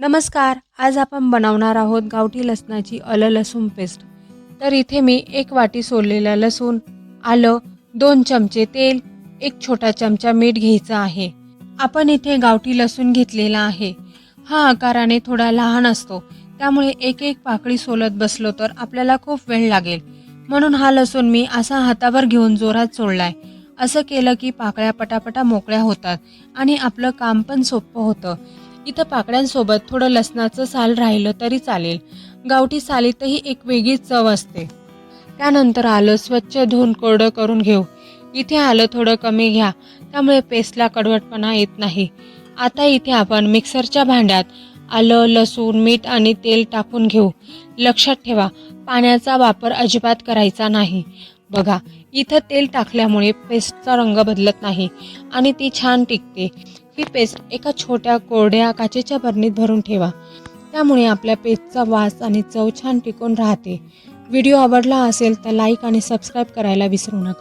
नमस्कार. आज आपण बनवणार आहोत गावठी लसणाची आलं लसूण पेस्ट. तर इथे मी 1 वाटी सोललेला लसूण, आलं, 2 चमचे तेल, 1 छोटा चमचा मीठ घ्यायचं आहे. आपण इथे गावठी लसूण घेतलेला आहे. हा आकाराने थोडा लहान असतो, त्यामुळे एक एक पाकळी सोलत बसलो तर आपल्याला खूप वेळ लागेल. म्हणून हा लसूण मी असा हातावर घेऊन जोरात सोडलाय. असं केलं की पाकळ्या पटापटा मोकळ्या होतात आणि आपलं काम पण सोपं होतं. इथं पाकळ्यांसोबत थोडं लसणाचं साल राहिलं तरी चालेल. गावठी सालीतही एक वेगळीच चव असते. त्यानंतर आलं स्वच्छ धुवून कोरडं करून घेऊ. इथे आलं थोडं कमी घ्या, त्यामुळे पेस्टला कडवटपणा येत नाही. आता इथे आपण मिक्सरच्या भांड्यात आलं, लसूण, मीठ आणि तेल टाकून घेऊ. लक्षात ठेवा, पाण्याचा वापर अजिबात करायचा नाही. बघा, इथं तेल टाकल्यामुळे पेस्टचा रंग बदलत नाही आणि ती छान टिकते. ही पेस्ट एका छोट्या कोरड्या काचेच्या बरणीत भरून ठेवा. त्यामुळे आपल्या पेस्टचा वास आणि चव छान टिकून राहते. व्हिडिओ आवडला असेल तर लाईक आणि सबस्क्राईब करायला विसरू नका.